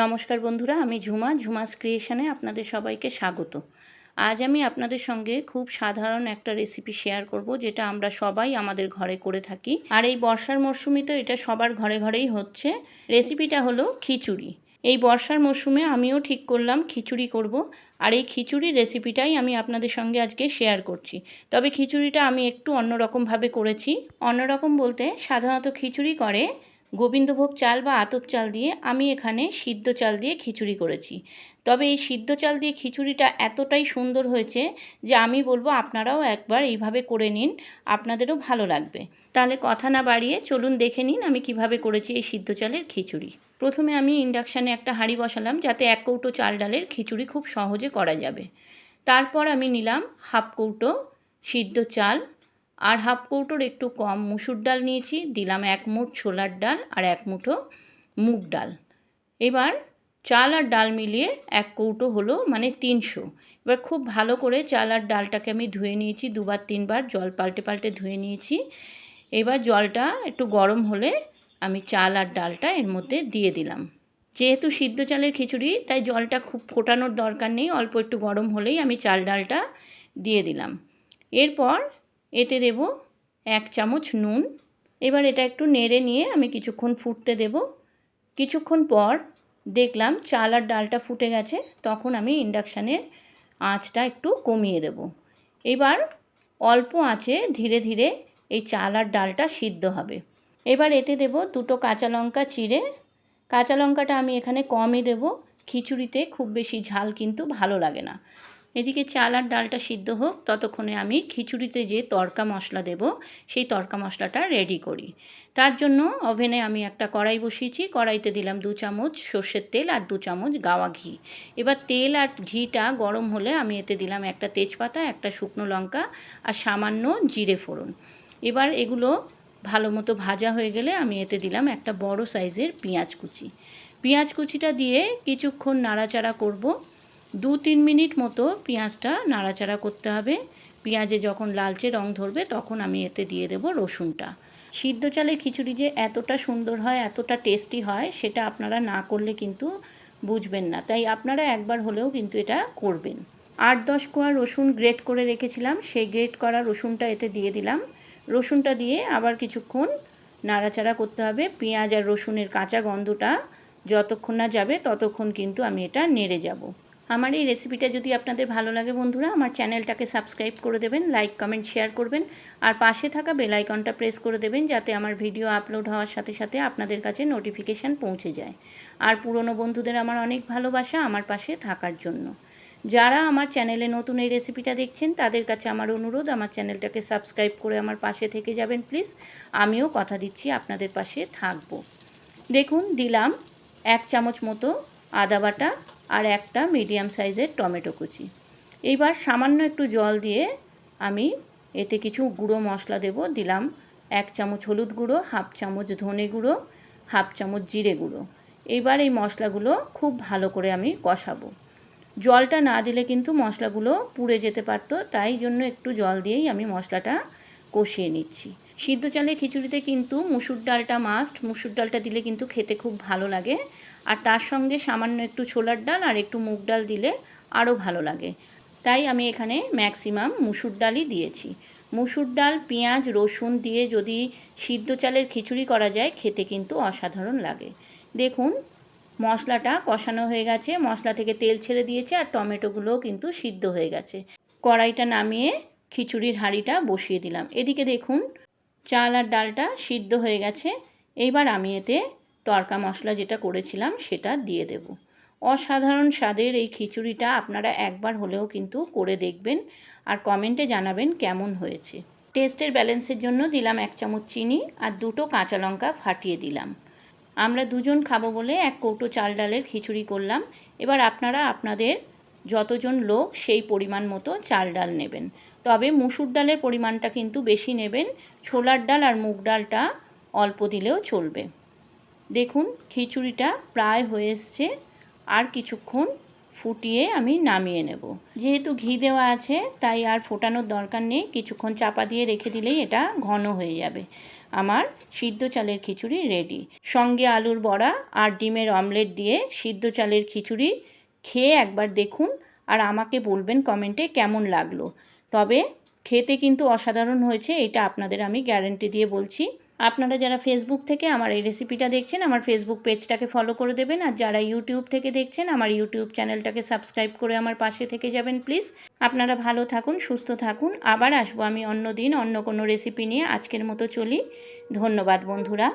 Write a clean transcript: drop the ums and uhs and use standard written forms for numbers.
নমস্কার বন্ধুরা, আমি ঝুমাস ক্রিয়েশনে আপনাদের সবাইকে স্বাগত। আজ আমি আপনাদের সঙ্গে খুব সাধারণ একটা রেসিপি শেয়ার করব, যেটা আমরা সবাই আমাদের ঘরে করে থাকি। আর এই বর্ষার মরশুমে তো এটা সবার ঘরে ঘরেই হচ্ছে। রেসিপিটা হলো খিচুড়ি। এই বর্ষার মরশুমে আমিও ঠিক করলাম খিচুড়ি করব, আর এই খিচুড়ির রেসিপিটাই আমি আপনাদের সঙ্গে আজকে শেয়ার করছি। তবে খিচুড়িটা আমি একটু অন্যরকমভাবে করেছি। অন্যরকম বলতে সাধারণত খিচুড়ি করে গোবিন্দভোগ চাল বা আতপ চাল দিয়ে, আমি এখানে সিদ্ধ চাল দিয়ে খিচুড়ি করেছি। তবে এই সিদ্ধ চাল দিয়ে খিচুড়িটা এতটাই সুন্দর হয়েছে যে আমি বলবো আপনারাও একবার এইভাবে করে নিন, আপনাদেরও ভালো লাগবে। তাহলে কথা না বাড়িয়ে চলুন দেখে নিন আমি কিভাবে করেছি এই সিদ্ধ চালের খিচুড়ি। প্রথমে আমি ইন্ডাকশানে একটা হাঁড়ি বসালাম, যাতে 1 কৌটো চাল ডালের খিচুড়ি খুব সহজে করা যাবে। তারপর আমি নিলাম হাফ কৌটো সিদ্ধ চাল, আর হাফ কৌটোর একটু কম মুসুর ডাল নিয়েছি, দিলাম 1 মুঠ ছোলার ডাল আর 1 মুঠো মুগ ডাল। এবার চাল আর ডাল মিলিয়ে 1 কৌটো হলো, মানে 300। এবার খুব ভালো করে চাল আর ডালটাকে আমি ধুয়ে নিয়েছি, 2-3 বার জল পাল্টে পাল্টে ধুয়ে নিয়েছি। এবার জলটা একটু গরম হলে আমি চাল আর ডালটা এর মধ্যে দিয়ে দিলাম। যেহেতু সিদ্ধ চালের খিচুড়ি, তাই জলটা খুব ফোটানোর দরকার নেই, অল্প একটু গরম হলেই আমি চাল ডালটা দিয়ে দিলাম। এরপর এতে দেব 1 চামচ নুন। এবার এটা একটু নেড়ে নিয়ে আমি কিছুক্ষণ ফুটতে দেব। কিছুক্ষণ পর দেখলাম চাল আর ডালটা ফুটে গেছে, তখন আমি ইন্ডাকশানের আঁচটা একটু কমিয়ে দেব। এবার অল্প আঁচে ধীরে ধীরে এই চাল আর ডালটা সিদ্ধ হবে। এবার এতে দেব 2টো কাঁচা লঙ্কা চিড়ে। কাঁচা লঙ্কাটা আমি এখানে কমই দেব, খিচুড়িতে খুব বেশি ঝাল কিন্তু ভালো লাগে না। এদিকে চাল আর ডালটা সিদ্ধ হোক, ততক্ষণে আমি খিচুড়িতে যে তড়কা মশলা দেব সেই তড়কা মশলাটা রেডি করি। তার জন্য ওভেনে আমি একটা কড়াই বসিয়েছি, কড়াইতে দিলাম 2 চামচ সর্ষের তেল আর 2 চামচ গাওয়া ঘি। এবার তেল আর ঘিটা গরম হলে আমি এতে দিলাম একটা তেজপাতা, একটা শুকনো লঙ্কা আর সামান্য জিরে ফোড়ন। এবার এগুলো ভালো মতো ভাজা হয়ে গেলে আমি এতে দিলাম একটা বড় সাইজের পেঁয়াজ কুচি। পেঁয়াজ কুচিটা দিয়ে কিছুক্ষণ নাড়াচাড়া করব। 2-3 মিনিট মতো পেঁয়াজটা নাড়াচাড়া করতে হবে। পেঁয়াজে যখন লালচে রং ধরবে তখন আমি এতে দিয়ে দেব রসুনটা। সিদ্ধ চালের খিচুড়ি যে এতটা সুন্দর হয়, এতটা টেস্টি হয়, সেটা আপনারা না করলে কিন্তু বুঝবেন না। তাই আপনারা একবার হলেও কিন্তু এটা করবেন। 8-10 কোয়া রসুন গ্রেট করে রেখেছিলাম, সেই গ্রেট করা রসুনটা এতে দিয়ে দিলাম। রসুনটা দিয়ে আবার কিছুক্ষণ নাড়াচাড়া করতে হবে। পেঁয়াজ আর রসুনের কাঁচা গন্ধটা যতক্ষণ না যাবে ততক্ষণ কিন্তু আমি এটা নেড়ে যাব। আমার এই রেসিপিটা যদি আপনাদের ভালো লাগে বন্ধুরা, আমার চ্যানেলটাকে সাবস্ক্রাইব করে দেবেন, লাইক কমেন্ট শেয়ার করবেন, আর পাশে থাকা বেল আইকনটা প্রেস করে দেবেন, যাতে আমার ভিডিও আপলোড হওয়ার সাথে সাথে আপনাদের কাছে নোটিফিকেশান পৌঁছে যায়। আর পুরনো বন্ধুদের আমার অনেক ভালোবাসা আমার পাশে থাকার জন্য। যারা আমার চ্যানেলে নতুন এই রেসিপিটা দেখছেন, তাদের কাছে আমার অনুরোধ, আমার চ্যানেলটাকে সাবস্ক্রাইব করে আমার পাশে থেকে যাবেন প্লিজ। আমিও কথা দিচ্ছি আপনাদের পাশে থাকবো। দেখুন দিলাম 1 চামচ মতো আদা বাটা আর একটা মিডিয়াম সাইজের টমেটো কুচি। এইবার সামান্য একটু জল দিয়ে আমি এতে কিছু গুঁড়ো মশলা দেব। দিলাম 1 চামচ হলুদ গুঁড়ো, হাফ চামচ ধনে গুঁড়ো, হাফ চামচ জিরে গুঁড়ো। এইবার এই মশলাগুলো খুব ভালো করে আমি কষাবো। জলটা না দিলে কিন্তু মশলাগুলো পুড়ে যেতে পারতো, তাই জন্য একটু জল দিয়েই আমি মশলাটা কষিয়ে নিচ্ছি। সিদ্ধ চালের খিচুড়িতে কিন্তু মুসুর ডালটা মাস্ট, মুসুর ডালটা দিলে কিন্তু খেতে খুব ভালো লাগে। আর তার সঙ্গে সামান্য একটু ছোলার ডাল আর একটু মুগ ডাল দিলে আরও ভালো লাগে। তাই আমি এখানে ম্যাক্সিমাম মুসুর ডালই দিয়েছি। মুসুর ডাল, পেঁয়াজ, রসুন দিয়ে যদি সিদ্ধ চালের খিচুড়ি করা যায়, খেতে কিন্তু অসাধারণ লাগে। দেখুন মশলাটা কষানো হয়ে গেছে, মশলা থেকে তেল ছেড়ে দিয়েছে, আর টমেটোগুলোও কিন্তু সিদ্ধ হয়ে গেছে। কড়াইটা নামিয়ে খিচুড়ির হাঁড়িটা বসিয়ে দিলাম। এদিকে দেখুন চাল আর ডালটা সিদ্ধ হয়ে গেছে। এইবার আমি এতে তড়কা মশলা যেটা করেছিলাম সেটা দিয়ে দেব। অসাধারণ স্বাদের এই খিচুড়িটা আপনারা একবার হলেও কিন্তু করে দেখবেন, আর কমেন্টে জানাবেন কেমন হয়েছে। টেস্টের ব্যালেন্সের জন্য দিলাম 1 চামচ চিনি আর 2টো কাঁচা লঙ্কা ফাটিয়ে দিলাম। আমরা 2 জন খাবো বলে 1 কৌটো চাল ডালের খিচুড়ি করলাম। এবার আপনারা আপনাদের যতজন লোক সেই পরিমাণ মতো চাল ডাল নেবেন। তবে মুসুর ডালের পরিমাণটা কিন্তু বেশি নেবেন, ছোলার ডাল আর মুগ ডালটা অল্প দিলেও চলবে। দেখুন খিচুড়িটা প্রায় হয়ে এসছে, আর কিছুক্ষণ ফুটিয়ে আমি নামিয়ে নেব। যেহেতু ঘি দেওয়া আছে তাই আর ফোটানোর দরকার নেই, কিছুক্ষণ চাপা দিয়ে রেখে দিলেই এটা ঘন হয়ে যাবে। আমার সিদ্ধ চালের খিচুড়ি রেডি। সঙ্গে আলুর বড়া আর ডিমের অমলেট দিয়ে সিদ্ধ চালের খিচুড়ি খেয়ে একবার দেখুন আর আমাকে বলবেন কমেন্টে কেমন লাগলো। তবে খেতে কিন্তু অসাধারণ হয়েছে, এটা আপনাদের আমি গ্যারান্টি দিয়ে বলছি। আপনারা যারা ফেসবুক থেকে আমার এই রেসিপিটা দেখছেন আমার ফেসবুক পেজটাকে ফলো করে দেবেন, আর যারা ইউটিউব থেকে দেখছেন আমার ইউটিউব চ্যানেলটাকে সাবস্ক্রাইব করে আমার পাশে থেকে যাবেন প্লিজ। আপনারা ভালো থাকুন, সুস্থ থাকুন। আবার আসবো আমি অন্য দিন অন্য কোনো রেসিপি নিয়ে। আজকের মতো চলি। ধন্যবাদ বন্ধুরা।